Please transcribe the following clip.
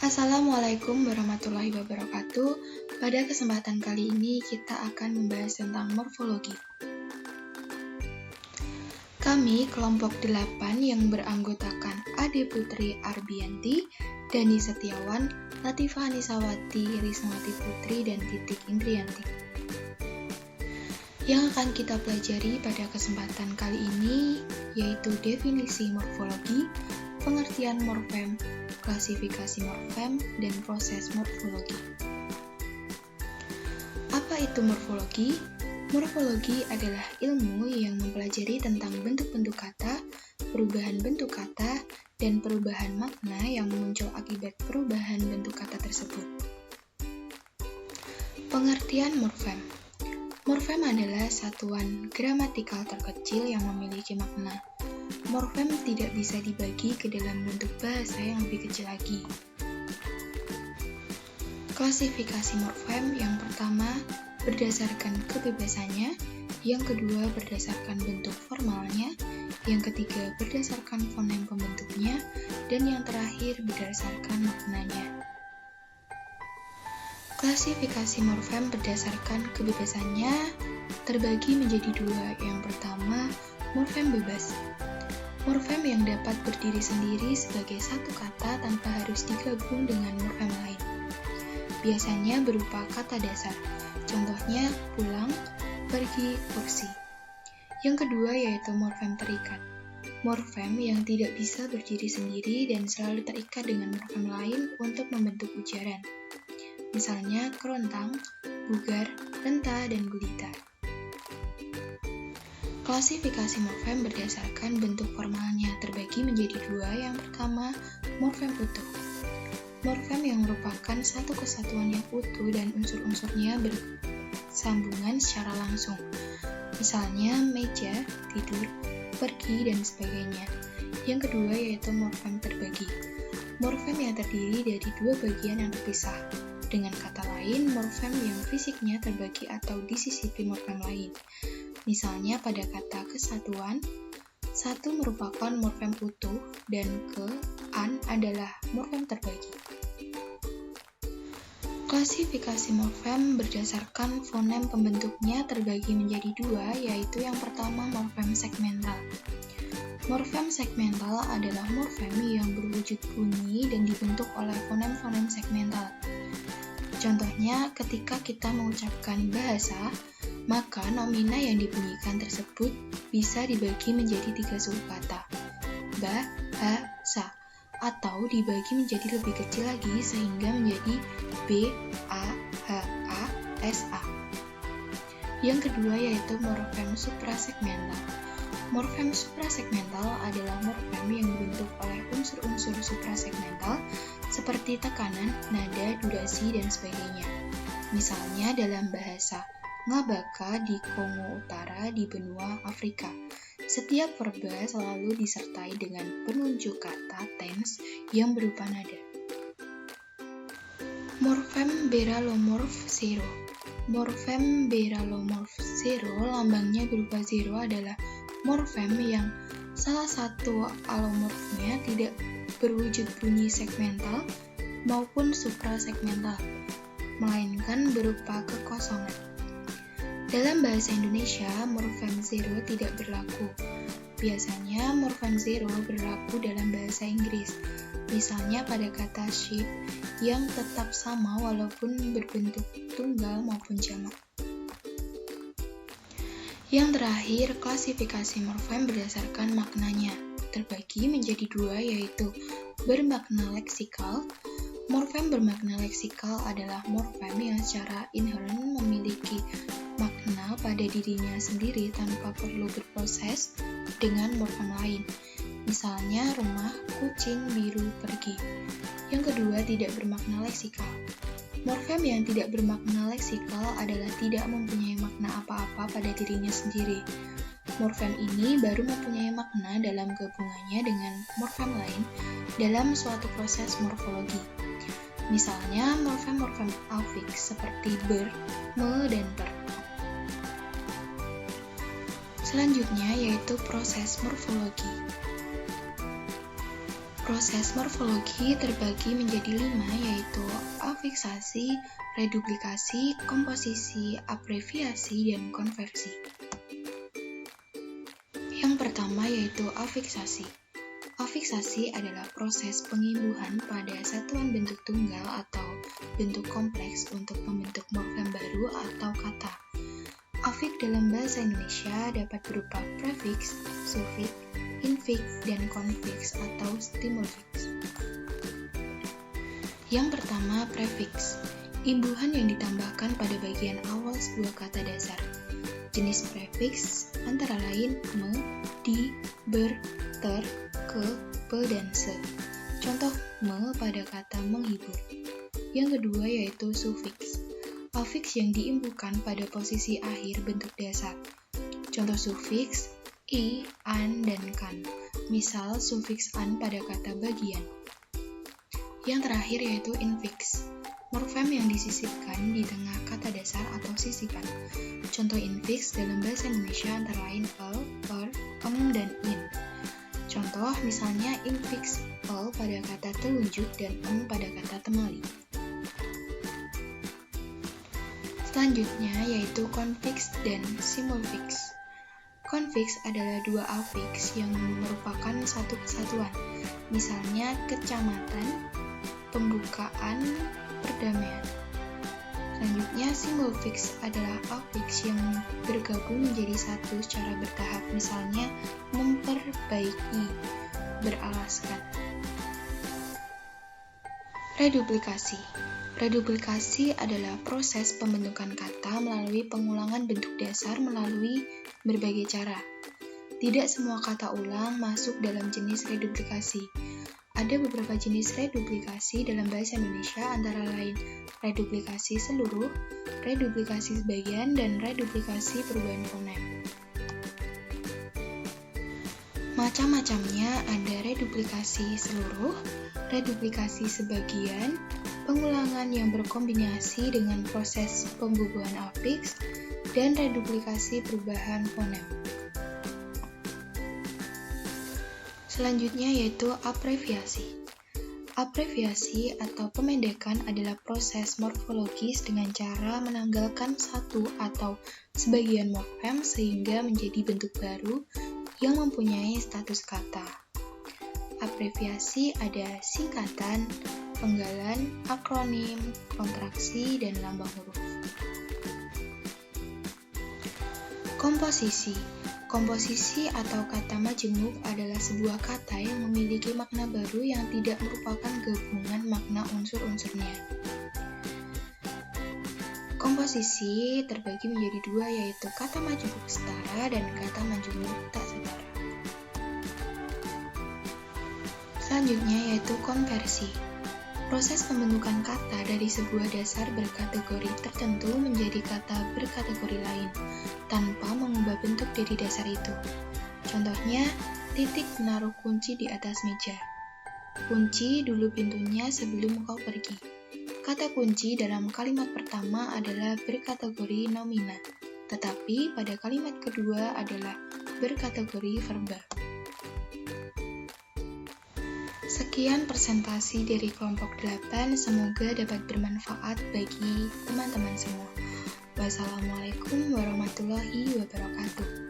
Assalamualaikum warahmatullahi wabarakatuh. Pada kesempatan kali ini kita akan membahas tentang morfologi. Kami kelompok 8 yang beranggotakan Ade Putri Arbianti, Dani Setiawan, Latifah Anisawati, Rismawati Putri, dan Titik Indrianti. Yang akan kita pelajari pada kesempatan kali ini yaitu definisi morfologi, pengertian morfem, klasifikasi morfem, dan proses morfologi. Apa itu morfologi? Morfologi adalah ilmu yang mempelajari tentang bentuk-bentuk kata, perubahan bentuk kata, dan perubahan makna yang muncul akibat perubahan bentuk kata tersebut. Pengertian morfem. Morfem adalah satuan gramatikal terkecil yang memiliki makna. Morfem tidak bisa dibagi ke dalam bentuk bahasa yang lebih kecil lagi. Klasifikasi morfem yang pertama berdasarkan kebebasannya, yang kedua berdasarkan bentuk formalnya, yang ketiga berdasarkan fonem pembentuknya, dan yang terakhir berdasarkan maknanya. Klasifikasi morfem berdasarkan kebebasannya terbagi menjadi dua. Yang pertama, morfem bebas. Morfem yang dapat berdiri sendiri sebagai satu kata tanpa harus digabung dengan morfem lain. Biasanya berupa kata dasar, contohnya pulang, pergi, kursi. Yang kedua yaitu morfem terikat. Morfem yang tidak bisa berdiri sendiri dan selalu terikat dengan morfem lain untuk membentuk ujaran. Misalnya kerontang, bugar, renta, dan gulita. Klasifikasi morfem berdasarkan bentuk formalnya terbagi menjadi dua. Yang pertama, morfem utuh. Morfem yang merupakan satu kesatuan yang utuh dan unsur-unsurnya bersambungan secara langsung. Misalnya meja, tidur, pergi, dan sebagainya. Yang kedua yaitu morfem terbagi. Morfem yang terdiri dari dua bagian yang terpisah. Dengan kata lain, morfem yang fisiknya terbagi atau disisipi morfem lain. Misalnya pada kata kesatuan, satu merupakan morfem utuh dan ke-an adalah morfem terbagi. Klasifikasi morfem berdasarkan fonem pembentuknya terbagi menjadi dua, yaitu yang pertama morfem segmental. Morfem segmental adalah morfem yang berwujud bunyi dan dibentuk oleh fonem-fonem segmental. Contohnya, ketika kita mengucapkan bahasa, maka nomina yang dibunyikan tersebut bisa dibagi menjadi 3 suku kata, ba-ha-sa, atau dibagi menjadi lebih kecil lagi sehingga menjadi b-a-h-a-s-a. Yang kedua yaitu morfem suprasegmental. Morfem suprasegmental adalah morfem yang dibentuk oleh unsur-unsur suprasegmental seperti tekanan, nada, durasi, dan sebagainya. Misalnya dalam bahasa Ngabaka di Kongo Utara di benua Afrika. Setiap verba selalu disertai dengan penunjuk kata tense yang berupa nada. Morfem beralomorf zero. Morfem beralomorf zero lambangnya berupa zero adalah morfem yang salah satu alomorfnya tidak berwujud bunyi segmental maupun suprasegmental, melainkan berupa kekosongan. Dalam bahasa Indonesia, morfem zero tidak berlaku. Biasanya morfem zero berlaku dalam bahasa Inggris, misalnya pada kata ship yang tetap sama walaupun berbentuk tunggal maupun jamak. Yang terakhir, klasifikasi morfem berdasarkan maknanya terbagi menjadi dua, yaitu bermakna leksikal. Morfem bermakna leksikal adalah morfem yang secara inheren memiliki makna pada dirinya sendiri tanpa perlu berproses dengan morfem lain. Misalnya rumah, kucing, biru, pergi. Yang kedua tidak bermakna leksikal. Morfem yang tidak bermakna leksikal adalah tidak mempunyai makna apa-apa pada dirinya sendiri. Morfem ini baru mempunyai makna dalam gabungannya dengan morfem lain dalam suatu proses morfologi. Misalnya morfem-morfem afiks seperti ber, me, dan per. Selanjutnya yaitu proses morfologi. Proses morfologi terbagi menjadi 5, yaitu afiksasi, reduplikasi, komposisi, abreviasi, dan konversi. Yang pertama yaitu afiksasi. Afiksasi adalah proses pengimbuhan pada satuan bentuk tunggal atau bentuk kompleks untuk membentuk morfem baru atau kata. Afik dalam bahasa Indonesia dapat berupa prefiks, sufiks, infiks, dan konfiks atau stimulfiks. Yang pertama, prefiks. Imbuhan yang ditambahkan pada bagian awal sebuah kata dasar. Jenis prefiks antara lain me, di, ber, ter, ke, pe, dan se. Contoh me pada kata menghibur. Yang kedua yaitu sufiks. Afiks yang diimbuhkan pada posisi akhir bentuk dasar. Contoh sufiks i, an, dan kan. Misal sufiks an pada kata bagian. Yang terakhir yaitu infiks. Morfem yang disisipkan di tengah kata dasar atau sisipan. Contoh infiks dalam bahasa Indonesia antara lain per, dan in. Contoh misalnya infiks pada kata telunjuk dan pada kata temali. Selanjutnya yaitu konfiks dan simulfiks. Konfiks adalah dua afiks yang merupakan satu kesatuan. Misalnya kecamatan, pembukaan, perdamaian. Selanjutnya simulfiks adalah afiks yang bergabung menjadi satu secara bertahap. Misalnya memperbaiki, beralaskan. Reduplikasi. Reduplikasi adalah proses pembentukan kata melalui pengulangan bentuk dasar melalui berbagai cara. Tidak semua kata ulang masuk dalam jenis reduplikasi. Ada beberapa jenis reduplikasi dalam bahasa Indonesia antara lain reduplikasi seluruh, reduplikasi sebagian, dan reduplikasi perubahan fonem. Macam-macamnya ada reduplikasi seluruh, reduplikasi sebagian, pengulangan yang berkombinasi dengan proses pembubuhan afiks, dan reduplikasi perubahan fonem. Selanjutnya yaitu abreviasi. Abreviasi atau pemendekan adalah proses morfologis dengan cara menanggalkan satu atau sebagian morfem sehingga menjadi bentuk baru yang mempunyai status kata. Abreviasi ada singkatan, penggalan, akronim, kontraksi, dan lambang huruf. Komposisi. Komposisi atau kata majemuk adalah sebuah kata yang memiliki makna baru yang tidak merupakan gabungan makna unsur-unsurnya. Komposisi terbagi menjadi dua, yaitu kata majemuk setara dan kata majemuk tak setara. Selanjutnya yaitu konversi. Proses pembentukan kata dari sebuah dasar berkategori tertentu menjadi kata berkategori lain, tanpa mengubah bentuk dari dasar itu. Contohnya, titik menaruh kunci di atas meja. Kunci dulu pintunya sebelum kau pergi. Kata kunci dalam kalimat pertama adalah berkategori nomina, tetapi pada kalimat kedua adalah berkategori verba. Sekian presentasi dari kelompok 8, semoga dapat bermanfaat bagi teman-teman semua. Wassalamualaikum warahmatullahi wabarakatuh.